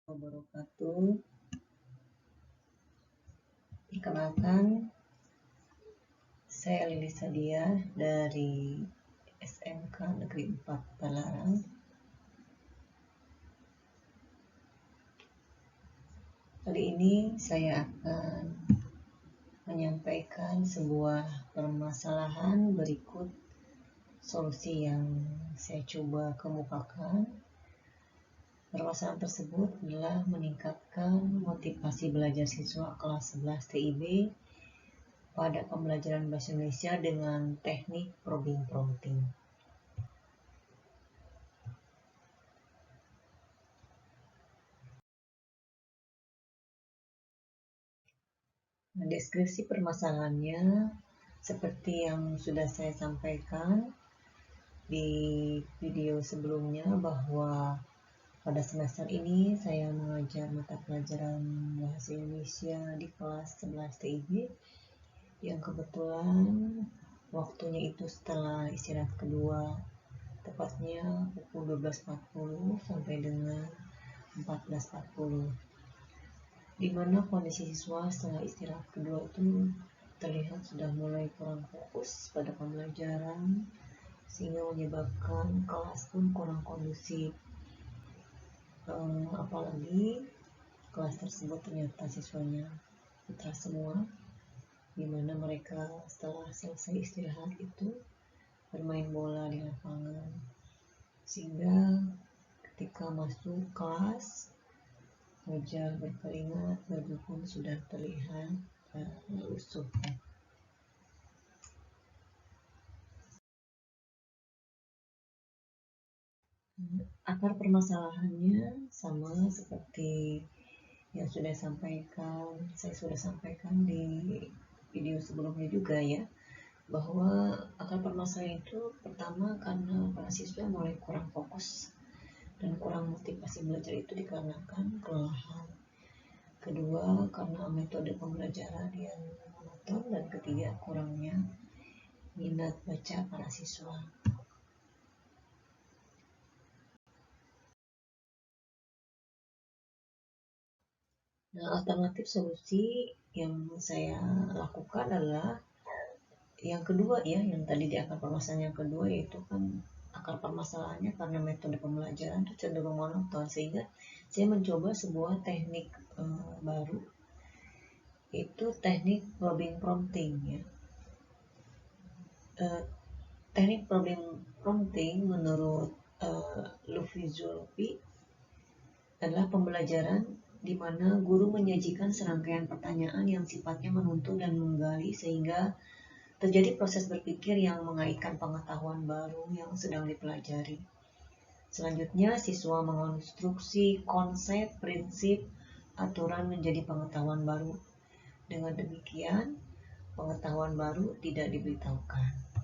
Wabarakatuh. Perkenalkan, saya Lilis Sadia dari SMK Negeri 4 Palaran. Kali ini saya akan menyampaikan sebuah permasalahan berikut solusi yang saya coba kemukakan. Permasalahan tersebut adalah meningkatkan motivasi belajar siswa kelas 11 TIB pada pembelajaran bahasa Indonesia dengan teknik probing prompting. Nah, deskripsi permasalahannya seperti yang sudah saya sampaikan di video sebelumnya, bahwa pada semester ini saya mengajar mata pelajaran bahasa Indonesia di kelas 11 TIB yang kebetulan waktunya itu setelah istirahat kedua, tepatnya pukul 12.40 sampai dengan 14.40, di mana kondisi siswa setelah istirahat kedua itu terlihat sudah mulai kurang fokus pada pembelajaran, sehingga menyebabkan kelas pun kurang kondusif. Apalagi kelas tersebut ternyata siswanya putra semua, di mana mereka setelah selesai istirahat itu bermain bola di lapangan, sehingga ketika masuk kelas wajah berkeringat, baju pun sudah terlihat lusuh. Akar permasalahannya sama seperti yang saya sudah sampaikan di video sebelumnya juga ya, bahwa akar permasalahan itu pertama karena para siswa mulai kurang fokus dan kurang motivasi belajar itu dikarenakan kelelahan. Kedua, karena metode pembelajaran yang monoton, dan ketiga, kurangnya minat baca para siswa. Nah, alternatif solusi yang saya lakukan adalah yang kedua ya, yang tadi di akar permasalahan yang kedua, yaitu kan akar permasalahannya karena metode pembelajaran itu cenderung monoton, sehingga saya mencoba sebuah teknik baru, yaitu teknik probing prompting ya. Teknik probing prompting menurut Luffy Zulfi adalah pembelajaran di mana guru menyajikan serangkaian pertanyaan yang sifatnya menuntut dan menggali, sehingga terjadi proses berpikir yang mengaitkan pengetahuan baru yang sedang dipelajari. Selanjutnya, siswa mengonstruksi konsep, prinsip, aturan menjadi pengetahuan baru. Dengan demikian, pengetahuan baru tidak diberitahukan.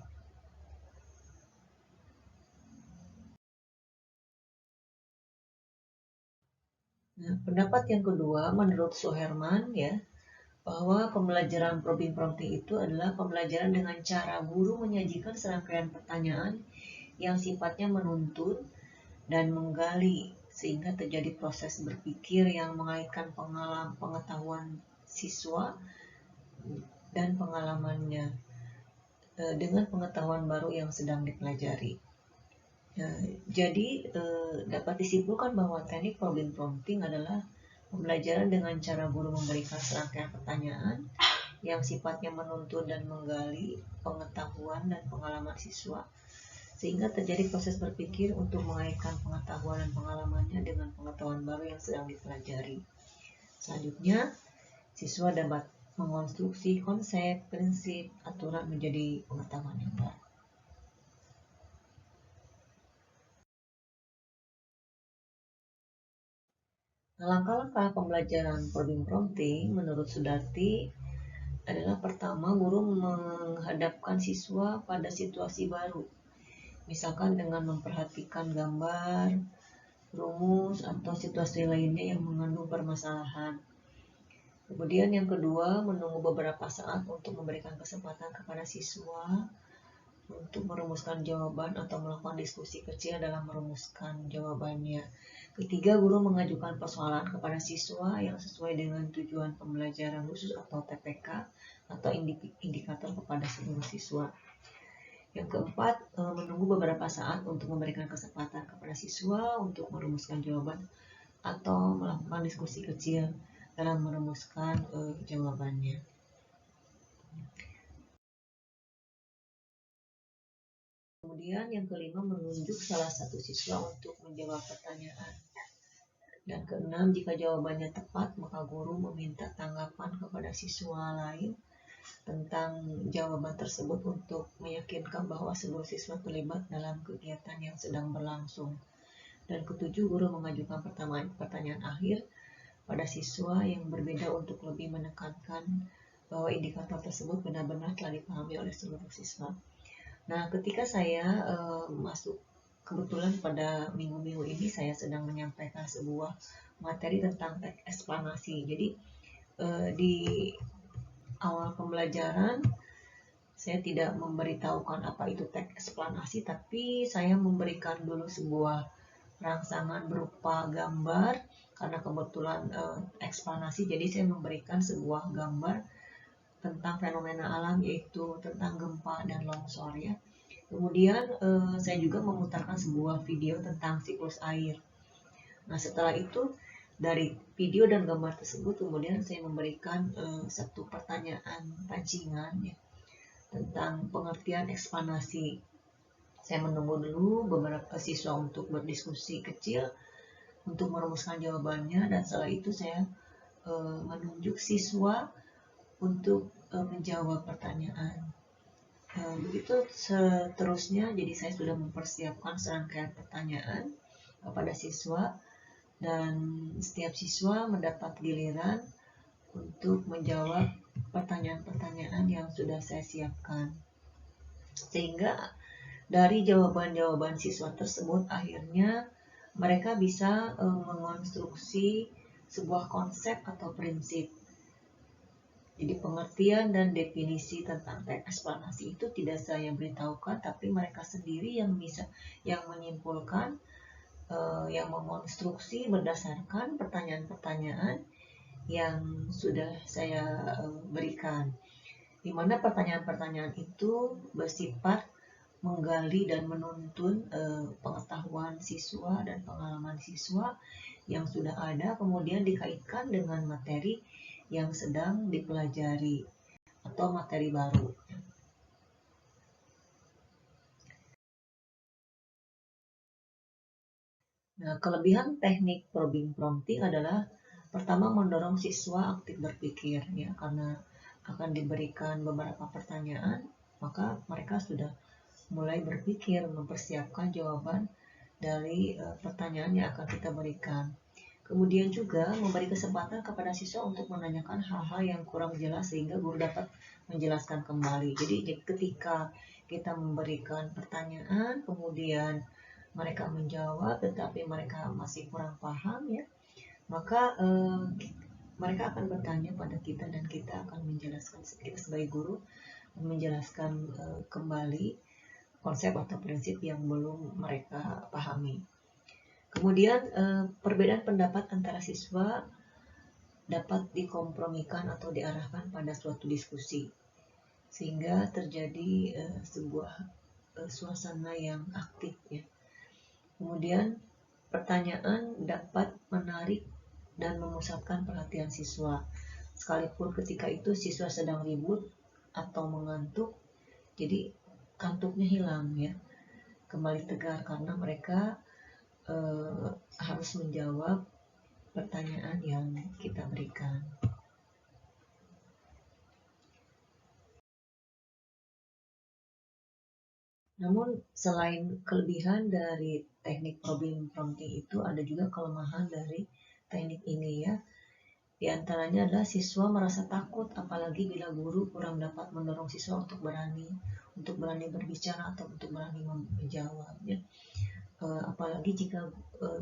Nah, pendapat yang kedua menurut Suherman ya, bahwa pembelajaran probing prompting itu adalah pembelajaran dengan cara guru menyajikan serangkaian pertanyaan yang sifatnya menuntut dan menggali, sehingga terjadi proses berpikir yang mengaitkan pengetahuan siswa dan pengalamannya dengan pengetahuan baru yang sedang dipelajari. Jadi dapat disimpulkan bahwa teknik probing prompting adalah pembelajaran dengan cara guru memberikan serangkaian pertanyaan yang sifatnya menuntut dan menggali pengetahuan dan pengalaman siswa, sehingga terjadi proses berpikir untuk mengaitkan pengetahuan dan pengalamannya dengan pengetahuan baru yang sedang dipelajari. Selanjutnya, siswa dapat mengonstruksi konsep, prinsip, aturan menjadi pengetahuan yang baru. Langkah-langkah pembelajaran probing prompting menurut Sudarti adalah pertama, guru menghadapkan siswa pada situasi baru, misalkan dengan memperhatikan gambar, rumus, atau situasi lainnya yang mengandung permasalahan. Kemudian yang kedua, menunggu beberapa saat untuk memberikan kesempatan kepada siswa untuk merumuskan jawaban atau melakukan diskusi kecil dalam merumuskan jawabannya. Ketiga, guru mengajukan persoalan kepada siswa yang sesuai dengan tujuan pembelajaran khusus atau TPK atau indikator kepada seluruh siswa. Yang keempat, menunggu beberapa saat untuk memberikan kesempatan kepada siswa untuk merumuskan jawaban atau melakukan diskusi kecil dalam merumuskan jawabannya. Kemudian yang kelima, menunjuk salah satu siswa untuk menjawab pertanyaan. Dan keenam, jika jawabannya tepat, maka guru meminta tanggapan kepada siswa lain tentang jawaban tersebut untuk meyakinkan bahwa seluruh siswa terlibat dalam kegiatan yang sedang berlangsung. Dan ketujuh, guru mengajukan pertanyaan akhir pada siswa yang berbeda untuk lebih menekankan bahwa indikator tersebut benar-benar telah dipahami oleh seluruh siswa. Nah, ketika saya masuk, kebetulan pada minggu-minggu ini saya sedang menyampaikan sebuah materi tentang teks eksplanasi. Jadi di awal pembelajaran saya tidak memberitahukan apa itu teks eksplanasi, tapi saya memberikan dulu sebuah rangsangan berupa gambar karena kebetulan eksplanasi, jadi saya memberikan sebuah gambar tentang fenomena alam, yaitu tentang gempa dan longsor ya. Kemudian saya juga memutarkan sebuah video tentang siklus air. Nah, setelah itu dari video dan gambar tersebut kemudian saya memberikan satu pertanyaan pancingan ya, tentang pengertian eksplanasi. Saya menunggu dulu beberapa siswa untuk berdiskusi kecil untuk merumuskan jawabannya, dan setelah itu saya menunjuk siswa untuk menjawab pertanyaan. Begitu seterusnya, jadi saya sudah mempersiapkan serangkaian pertanyaan kepada siswa, dan setiap siswa mendapat giliran untuk menjawab pertanyaan-pertanyaan yang sudah saya siapkan. Sehingga dari jawaban-jawaban siswa tersebut akhirnya mereka bisa mengonstruksi sebuah konsep atau prinsip. Jadi pengertian dan definisi tentang teks eksplanasi itu tidak saya beritahukan, tapi mereka sendiri yang menyimpulkan, yang mengonstruksi berdasarkan pertanyaan-pertanyaan yang sudah saya berikan. Di mana pertanyaan-pertanyaan itu bersifat menggali dan menuntun pengetahuan siswa dan pengalaman siswa yang sudah ada, kemudian dikaitkan dengan materi yang sedang dipelajari atau materi baru. Nah, kelebihan teknik probing prompting adalah pertama, mendorong siswa aktif berpikir ya, karena akan diberikan beberapa pertanyaan, maka mereka sudah mulai berpikir mempersiapkan jawaban dari pertanyaan yang akan kita berikan. Kemudian juga memberi kesempatan kepada siswa untuk menanyakan hal-hal yang kurang jelas sehingga guru dapat menjelaskan kembali. Jadi ketika kita memberikan pertanyaan, kemudian mereka menjawab tetapi mereka masih kurang paham ya, maka mereka akan bertanya pada kita dan kita akan menjelaskan, kita sebagai guru menjelaskan kembali konsep atau prinsip yang belum mereka pahami. Kemudian perbedaan pendapat antara siswa dapat dikompromikan atau diarahkan pada suatu diskusi sehingga terjadi sebuah suasana yang aktif ya. Kemudian pertanyaan dapat menarik dan memusatkan perhatian siswa sekalipun ketika itu siswa sedang ribut atau mengantuk, jadi kantuknya hilang ya, kembali tegar karena mereka harus menjawab pertanyaan yang kita berikan. Namun selain kelebihan dari teknik probing prompting itu, ada juga kelemahan dari teknik ini ya. Di antaranya adalah siswa merasa takut, apalagi bila guru kurang dapat mendorong siswa untuk berani berbicara atau untuk berani menjawab ya. Apalagi jika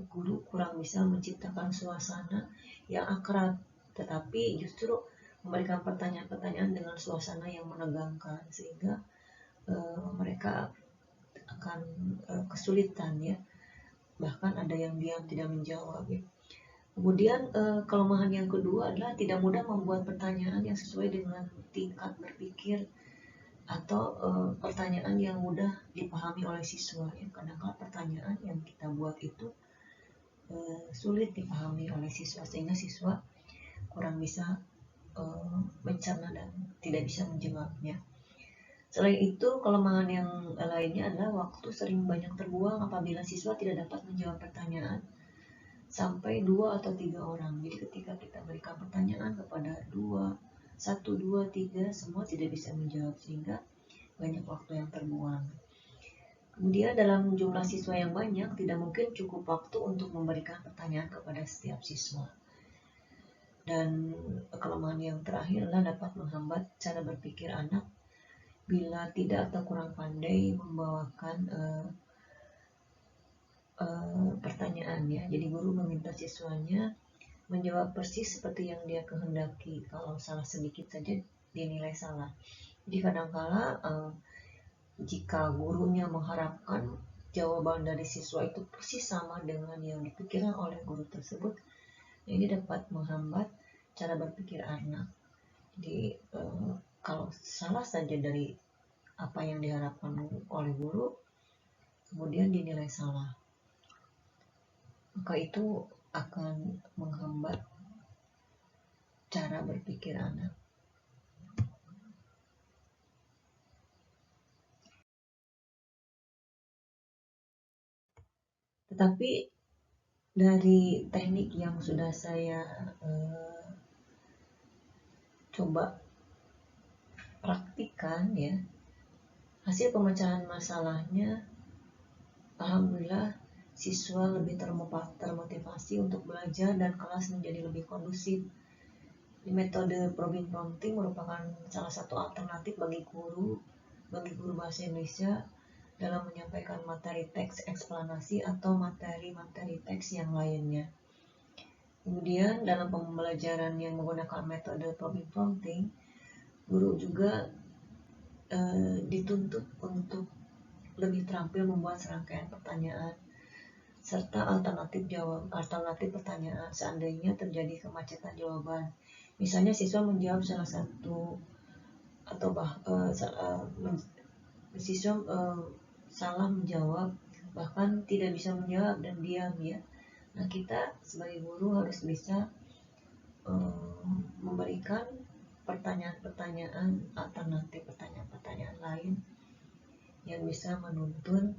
guru kurang bisa menciptakan suasana yang akrab, tetapi justru memberikan pertanyaan-pertanyaan dengan suasana yang menegangkan, sehingga mereka akan kesulitan ya, bahkan ada yang diam tidak menjawab ya. Kemudian kelemahan yang kedua adalah tidak mudah membuat pertanyaan yang sesuai dengan tingkat berpikir atau pertanyaan yang mudah dipahami oleh siswa ya. Kadang-kadang pertanyaan yang kita buat itu sulit dipahami oleh siswa sehingga siswa kurang bisa mencerna dan tidak bisa menjawabnya. Selain itu, kelemahan yang lainnya adalah waktu sering banyak terbuang apabila siswa tidak dapat menjawab pertanyaan sampai 2 atau 3 orang. Jadi ketika kita berikan pertanyaan kepada 1, 2, 3, semua tidak bisa menjawab sehingga banyak waktu yang terbuang. Kemudian dalam jumlah siswa yang banyak, tidak mungkin cukup waktu untuk memberikan pertanyaan kepada setiap siswa. Dan kelemahan yang terakhir adalah dapat menghambat cara berpikir anak bila tidak atau kurang pandai membawakan pertanyaan ya. Jadi guru meminta siswanya menjawab persis seperti yang dia kehendaki. Kalau salah sedikit saja dinilai salah. Jadi kadang-kala jika gurunya mengharapkan jawaban dari siswa itu persis sama dengan yang dipikirkan oleh guru tersebut, ini dapat menghambat cara berpikir anak. Jadi kalau salah saja dari apa yang diharapkan oleh guru, kemudian dinilai salah, maka itu akan menghambat cara berpikir anak. Tetapi dari teknik yang sudah saya coba praktikkan ya, hasil pemecahan masalahnya alhamdulillah siswa lebih termotivasi untuk belajar dan kelas menjadi lebih kondusif. Metode probing prompting merupakan salah satu alternatif bagi guru bahasa Indonesia dalam menyampaikan materi teks eksplanasi atau materi-materi teks yang lainnya. Kemudian dalam pembelajaran yang menggunakan metode probing prompting, guru juga dituntut untuk lebih terampil membuat serangkaian pertanyaan serta alternatif pertanyaan seandainya terjadi kemacetan jawaban. Misalnya siswa menjawab salah satu atau siswa salah menjawab, bahkan tidak bisa menjawab dan diam ya. Nah, kita sebagai guru harus bisa memberikan pertanyaan-pertanyaan alternatif, pertanyaan-pertanyaan lain yang bisa menuntun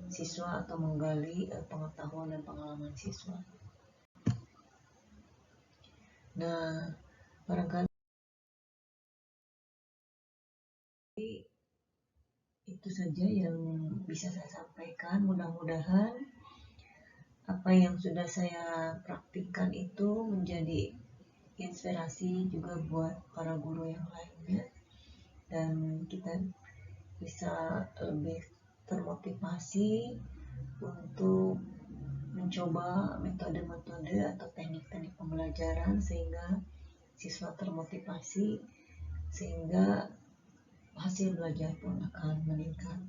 siswa atau menggali pengetahuan dan pengalaman siswa. Nah, barangkali itu saja yang bisa saya sampaikan. Mudah-mudahan apa yang sudah saya praktikkan itu menjadi inspirasi juga buat para guru yang lainnya, dan kita bisa lebih termotivasi untuk mencoba metode-metode atau teknik-teknik pembelajaran sehingga siswa termotivasi, sehingga hasil belajar pun akan meningkat.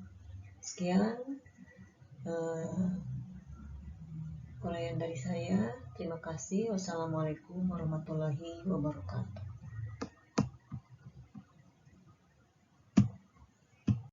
Sekian uraian dari saya. Terima kasih. Wassalamualaikum warahmatullahi wabarakatuh.